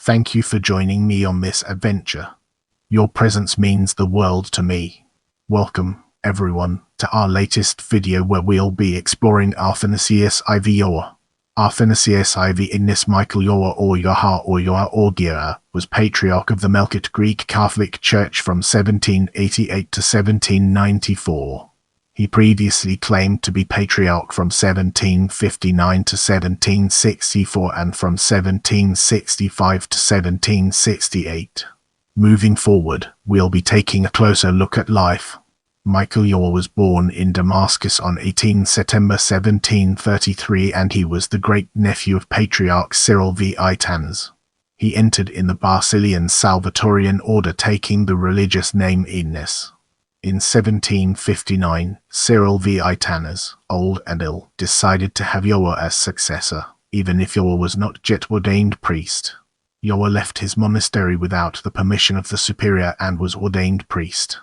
Thank you for joining me on this adventure. Your presence means the world to me. Welcome, everyone, to our latest video where we'll be exploring Athanasius IV Jawhar. Athanasius IV Ignace Michael Jawhar or Jahouar or Jauhar or Giohar was Patriarch of the Melkite Greek Catholic Church from 1788 to 1794. He previously claimed to be Patriarch from 1759 to 1764 and from 1765 to 1768. Moving forward, we'll be taking a closer look at life. Michael Jawhar was born in Damascus on 18 September 1733 and he was the great-nephew of Patriarch Cyril V. Athanasius. He entered in the Basilian Salvatorian order taking the religious name Ignace. In 1759, Cyril V. Athanasius, old and ill, decided to have Jawhar as successor, even if Jawhar was not yet ordained priest. Jawhar left his monastery without the permission of the superior and was ordained priest.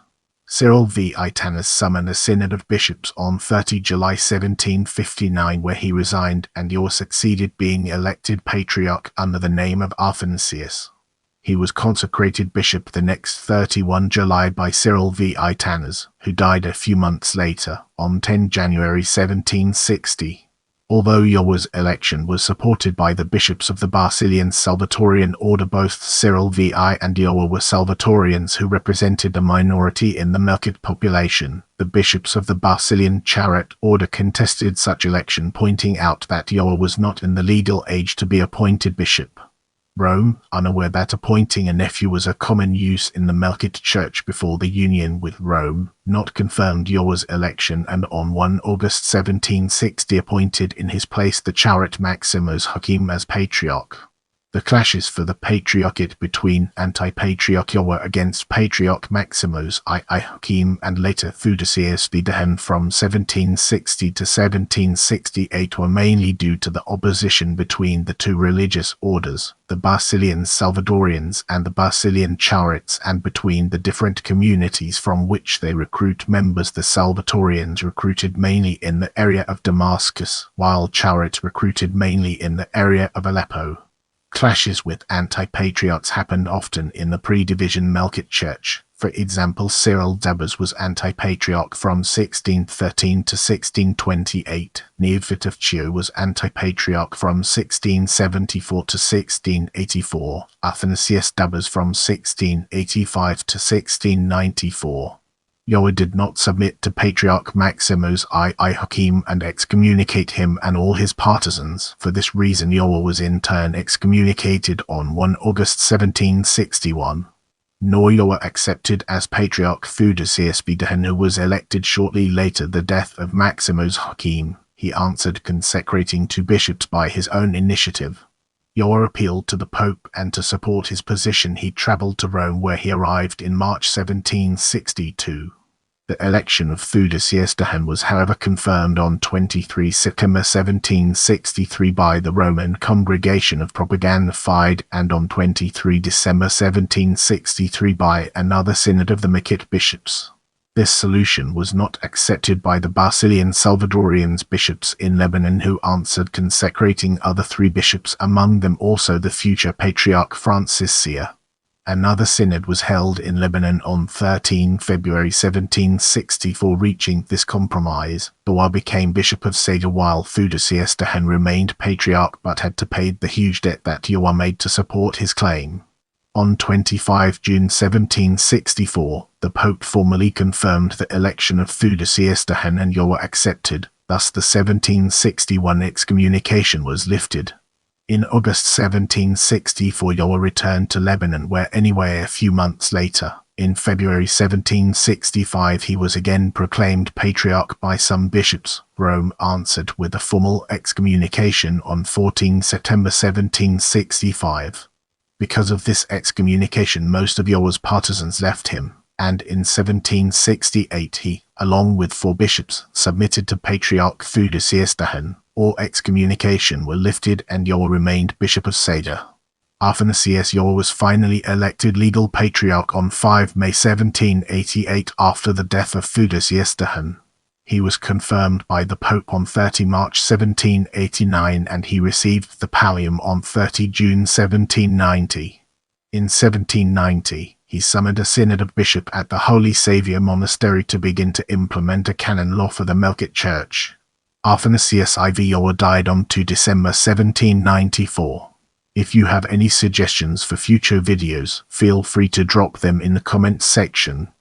Cyril V. Athanasius summoned a synod of bishops on 30 July 1759 where he resigned and Jawhar succeeded being elected patriarch under the name of Athanasius. He was consecrated bishop the next 31 July by Cyril V. Athanasius, who died a few months later, on 10 January 1760. Although Jawhar's election was supported by the bishops of the Basilian Salvatorian order, both Cyril V. I and Jawhar were Salvatorians who represented a minority in the Melkite population. The bishops of the Basilian Chariot order contested such election, pointing out that Jawhar was not in the legal age to be appointed bishop. Rome, unaware that appointing a nephew was a common use in the Melkite Church before the union with Rome, not confirmed Jawhar's election and on 1 August 1760 appointed in his place the Chariot Maximus Hakim as patriarch. The clashes for the patriarchate between anti-patriarch Jawhar against Patriarch Maximus I Hakim and later Theodosius V Jawhar from 1760 to 1768 were mainly due to the opposition between the two religious orders, the Basilian Salvadorians and the Basilian Chariots, and between the different communities from which they recruit members. The Salvatorians recruited mainly in the area of Damascus, while Chariot recruited mainly in the area of Aleppo. Clashes with anti-patriarchs happened often in the pre-division Melkite Church. For example, Cyril Dabas was anti-patriarch from 1613 to 1628. Neophyte of Chio was anti-patriarch from 1674 to 1684. Athanasius Dabas from 1685 to 1694. Jawhar did not submit to Patriarch Maximus I Hakim and excommunicate him and all his partisans. For this reason Jawhar was in turn excommunicated on 1 August 1761. Nor Jawhar accepted as Patriarch Theodosius V Jawhar, who was elected shortly later the death of Maximus Hakim. He answered consecrating two bishops by his own initiative. Jawhar appealed to the Pope, and to support his position he travelled to Rome, where he arrived in March 1762. The election of Theodosius Jawhar was however confirmed on 23 September 1763 by the Roman Congregation of Propaganda Fide and on 23 December 1763 by another synod of the Melkite bishops. This solution was not accepted by the Basilian Salvadorians bishops in Lebanon, who answered consecrating other three bishops, among them also the future Patriarch Francis Seer. Another synod was held in Lebanon on 13 February 1764. Reaching this compromise, Jawhar became Bishop of Seir while Theodosius Jawhar remained Patriarch but had to pay the huge debt that Jawhar made to support his claim. On 25 June 1764, the Pope formally confirmed the election of Theodosius Jawhar and Jawhar accepted, thus the 1761 excommunication was lifted. In August 1764 Jawhar returned to Lebanon, where anyway a few months later, in February 1765 he was again proclaimed Patriarch by some bishops. Rome answered with a formal excommunication on 14 September 1765. Because of this excommunication most of Jawhar's partisans left him, and in 1768 he, along with four bishops, submitted to Patriarch Theodosius Jawhar. All excommunication were lifted and Jawhar remained Bishop of Seir. Athanasius Jawhar was finally elected legal patriarch on 5 May 1788 after the death of Theodosius Jawhar. He was confirmed by the Pope on 30 March 1789 and he received the pallium on 30 June 1790. In 1790, he summoned a synod of bishops at the Holy Saviour Monastery to begin to implement a canon law for the Melkite Church. Athanasius IV Jawhar died on 2 December 1794. If you have any suggestions for future videos, feel free to drop them in the comments section.